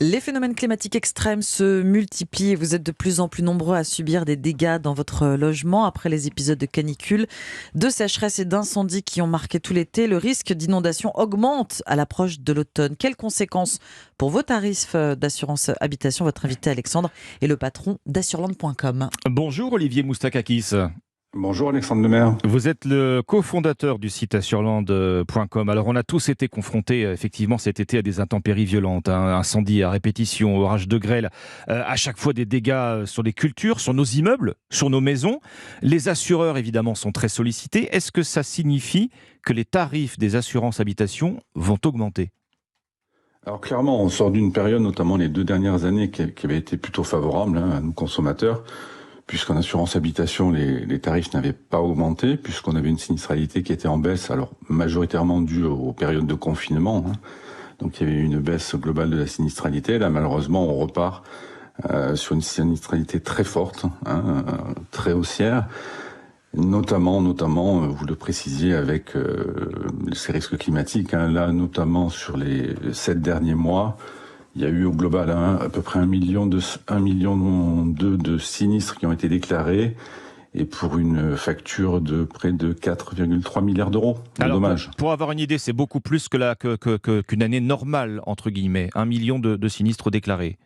Les phénomènes climatiques extrêmes se multiplient et vous êtes de plus en plus nombreux à subir des dégâts dans votre logement après les épisodes de canicule, de sécheresse et d'incendie qui ont marqué tout l'été. Le risque d'inondation augmente à l'approche de l'automne. Quelles conséquences pour vos tarifs d'assurance habitation? Votre invité Alexandre est le patron d'assureland.com. Bonjour Olivier Moustakakis. Bonjour Alexandre Lemaire. Vous êtes le cofondateur du site assureland.com. Alors on a tous été confrontés effectivement cet été à des intempéries violentes, incendies à répétition, orages de grêle, à chaque fois des dégâts sur les cultures, sur nos immeubles, sur nos maisons. Les assureurs évidemment sont très sollicités. Est-ce que ça signifie que les tarifs des assurances habitation vont augmenter ? Alors clairement, on sort d'une période, notamment les 2 dernières années, qui avait été plutôt favorable à nous consommateurs, puisqu'en assurance habitation, les tarifs n'avaient pas augmenté, puisqu'on avait une sinistralité qui était en baisse, alors majoritairement due aux périodes de confinement. Donc il y avait une baisse globale de la sinistralité. Là, malheureusement, on repart sur une sinistralité très forte, très haussière, notamment, vous le précisiez, avec ces risques climatiques. Là, notamment sur les 7 derniers mois, il y a eu au global à peu près 1,2 million de sinistres qui ont été déclarés, et pour une facture de près de 4,3 milliards d'euros de dommages. Pour avoir une idée, c'est beaucoup plus qu'une année normale, entre guillemets. 1 million de sinistres déclarés.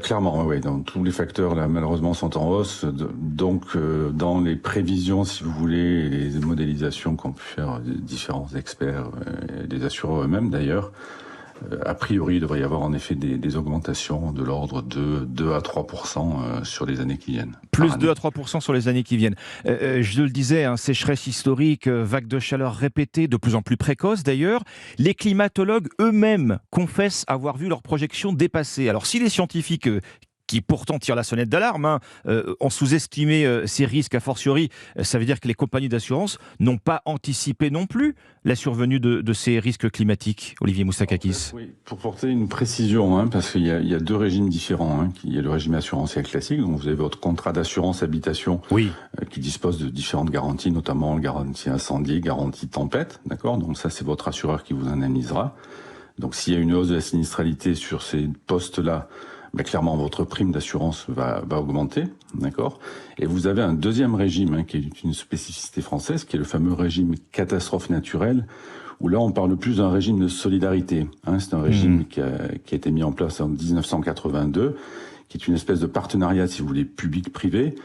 Clairement, oui. Donc, tous les facteurs, là, malheureusement, sont en hausse. Donc, dans les prévisions, si vous voulez, et les modélisations qu'ont pu faire différents experts, et les assureurs eux-mêmes d'ailleurs, a priori, il devrait y avoir en effet des augmentations de l'ordre de 2 à 3% sur les années qui viennent. Plus 2 à 3% sur les années qui viennent. Je le disais, sécheresse historique, vagues de chaleur répétées, de plus en plus précoces d'ailleurs. Les climatologues eux-mêmes confessent avoir vu leurs projections dépassées. Alors si les scientifiques qui pourtant tirent la sonnette d'alarme, ont sous-estimé ces risques a fortiori, ça veut dire que les compagnies d'assurance n'ont pas anticipé non plus la survenue de ces risques climatiques, Olivier Moustakakis. Oui, pour porter une précision, parce qu'il y a 2 régimes différents. Il y a le régime assurantiel classique, donc vous avez votre contrat d'assurance habitation, qui dispose de différentes garanties, notamment garantie incendie, garantie tempête, d'accord. Donc ça, c'est votre assureur qui vous indemnisera. Donc s'il y a une hausse de la sinistralité sur ces postes-là, clairement, votre prime d'assurance va augmenter, d'accord. Et vous avez un deuxième régime, qui est une spécificité française, qui est le fameux régime catastrophe naturelle, où là, on parle plus d'un régime de solidarité. C'est un régime qui a été mis en place en 1982, qui est une espèce de partenariat, si vous voulez, public-privé,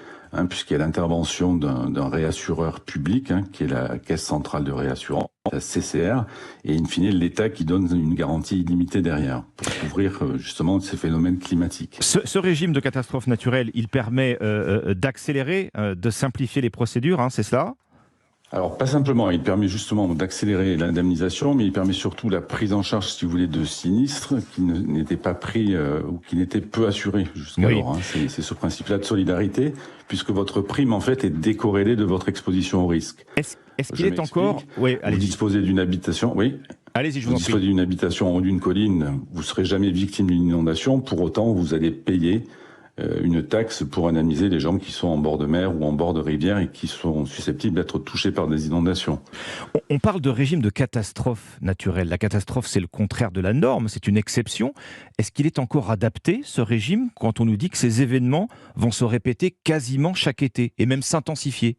puisqu'il y a l'intervention d'un réassureur public, qui est la Caisse centrale de réassurance, la CCR, et in fine l'État qui donne une garantie illimitée derrière pour couvrir justement ces phénomènes climatiques. Ce régime de catastrophe naturelle, il permet d'accélérer, de simplifier les procédures, c'est cela ? Alors pas simplement, il permet justement d'accélérer l'indemnisation, mais il permet surtout la prise en charge, si vous voulez, de sinistres qui n'étaient pas pris ou qui n'étaient peu assurés jusqu'alors. C'est ce principe-là de solidarité, puisque votre prime en fait est décorrélée de votre exposition au risque. Est-ce qu'il est encore... Oui, vous disposez d'une habitation, Allez-y, je vous en prie. Vous disposez d'une habitation en haut d'une colline, vous ne serez jamais victime d'une inondation, pour autant vous allez payer une taxe pour indemniser les gens qui sont en bord de mer ou en bord de rivière et qui sont susceptibles d'être touchés par des inondations. On parle de régime de catastrophe naturelle. La catastrophe, c'est le contraire de la norme, c'est une exception. Est-ce qu'il est encore adapté, ce régime, quand on nous dit que ces événements vont se répéter quasiment chaque été et même s'intensifier ?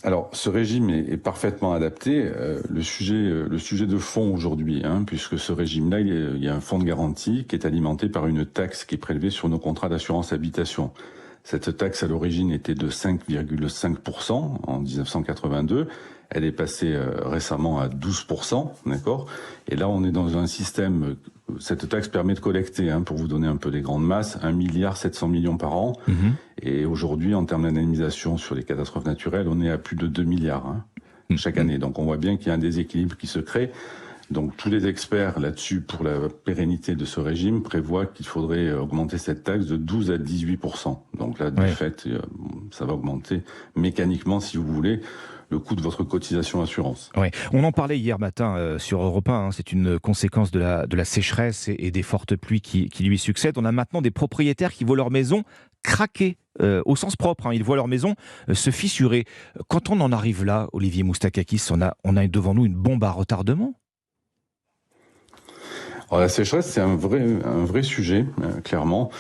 Alors, ce régime est parfaitement adapté. Le sujet de fond aujourd'hui, puisque ce régime-là, il y a un fonds de garantie qui est alimenté par une taxe qui est prélevée sur nos contrats d'assurance habitation. Cette taxe, à l'origine, était de 5,5% en 1982. Elle est passée récemment à 12%, d'accord. Et là, on est dans un système. Cette taxe permet de collecter, pour vous donner un peu les grandes masses, 1,7 milliard par an. Et aujourd'hui, en termes d'indemnisation sur les catastrophes naturelles, on est à plus de 2 milliards chaque année. Donc on voit bien qu'il y a un déséquilibre qui se crée. Donc tous les experts là-dessus, pour la pérennité de ce régime, prévoient qu'il faudrait augmenter cette taxe de 12 à 18%. Donc là, de fait, ça va augmenter mécaniquement, si vous voulez, le coût de votre cotisation assurance. Oui. On en parlait hier matin sur Europe 1, c'est une conséquence de la sécheresse et des fortes pluies qui lui succèdent. On a maintenant des propriétaires qui voient leur maison craquer, au sens propre, ils voient leur maison se fissurer. Quand on en arrive là, Olivier Moustakakis, on a devant nous une bombe à retardement. Alors, la sécheresse, c'est un vrai sujet, clairement,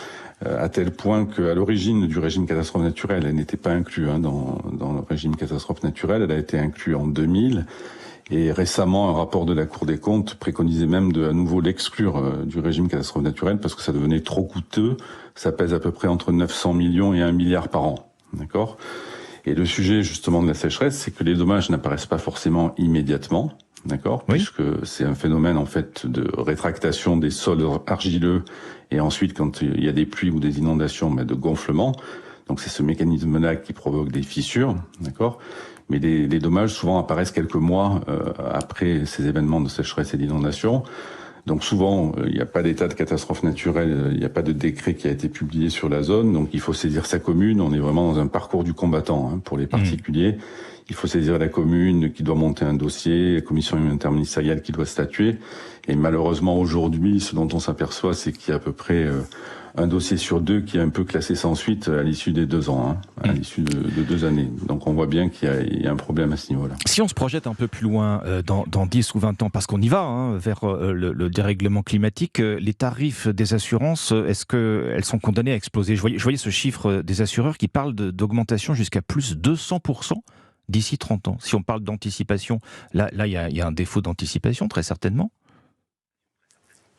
à tel point qu'à l'origine du régime catastrophe naturelle, elle n'était pas inclue dans le régime catastrophe naturelle, elle a été inclue en 2000. Et récemment, un rapport de la Cour des comptes préconisait même à nouveau l'exclure du régime catastrophe naturelle parce que ça devenait trop coûteux. Ça pèse à peu près entre 900 millions et 1 milliard par an. D'accord ? Et le sujet justement de la sécheresse, c'est que les dommages n'apparaissent pas forcément immédiatement. D'accord ? Oui. Puisque c'est un phénomène en fait de rétractation des sols argileux et ensuite quand il y a des pluies ou des inondations, de gonflement. Donc c'est ce mécanisme-là qui provoque des fissures. D'accord ? Mais les dommages souvent apparaissent quelques mois après ces événements de sécheresse et d'inondation. Donc souvent, il n'y a pas d'état de catastrophe naturelle, il n'y a pas de décret qui a été publié sur la zone, donc il faut saisir sa commune. On est vraiment dans un parcours du combattant pour les particuliers. Il faut saisir la commune qui doit monter un dossier, la commission interministérielle qui doit statuer. Et malheureusement aujourd'hui, ce dont on s'aperçoit, c'est qu'il y a à peu près un dossier sur 2 qui est un peu classé sans suite à l'issue des 2 ans, à l'issue de 2 années. Donc on voit bien qu'il y a un problème à ce niveau-là. Si on se projette un peu plus loin, dans 10 ou 20 ans, parce qu'on y va vers le dérèglement climatique, les tarifs des assurances, est-ce qu'elles sont condamnées à exploser ? Je voyais ce chiffre des assureurs qui parle d'augmentation jusqu'à plus 200% d'ici 30 ans. Si on parle d'anticipation, là il y a un défaut d'anticipation, très certainement.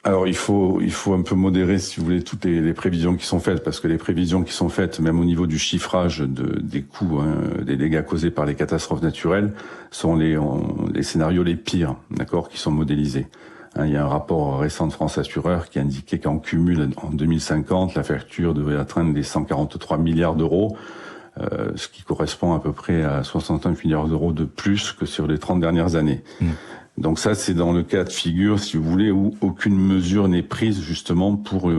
Alors il faut un peu modérer, si vous voulez, toutes les prévisions qui sont faites, parce que les prévisions qui sont faites, même au niveau du chiffrage des coûts, des dégâts causés par les catastrophes naturelles, sont les scénarios les pires, d'accord, qui sont modélisés. Il y a un rapport récent de France Assureur qui indiquait qu'en cumul, en 2050, la facture devait atteindre les 143 milliards d'euros, ce qui correspond à peu près à 69 milliards d'euros de plus que sur les 30 dernières années. Donc ça, c'est dans le cas de figure, si vous voulez, où aucune mesure n'est prise justement pour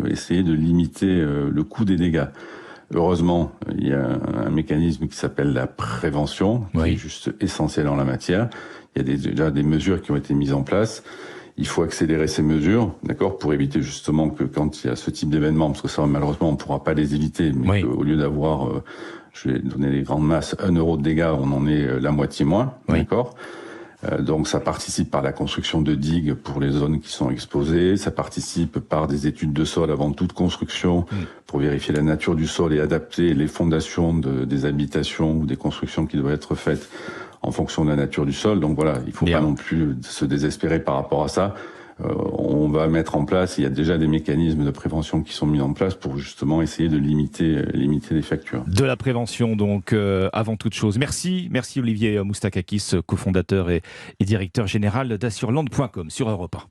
essayer de limiter le coût des dégâts. Heureusement, il y a un mécanisme qui s'appelle la prévention, qui est juste essentiel en la matière. Il y a déjà des mesures qui ont été mises en place. Il faut accélérer ces mesures, d'accord, pour éviter justement que quand il y a ce type d'événement, parce que ça, malheureusement, on ne pourra pas les éviter, mais qu'au lieu d'avoir, je vais donner les grandes masses, 1 euro de dégâts, on en est la moitié moins, d'accord ? Donc ça participe par la construction de digues pour les zones qui sont exposées, ça participe par des études de sol avant toute construction pour vérifier la nature du sol et adapter les fondations des habitations ou des constructions qui doivent être faites en fonction de la nature du sol. Donc voilà, il ne faut pas non plus se désespérer par rapport à ça. On va mettre en place, il y a déjà des mécanismes de prévention qui sont mis en place pour justement essayer de limiter les factures. De la prévention donc, avant toute chose. Merci Olivier Moustakakis, cofondateur et directeur général d'assureland.com sur Europe 1.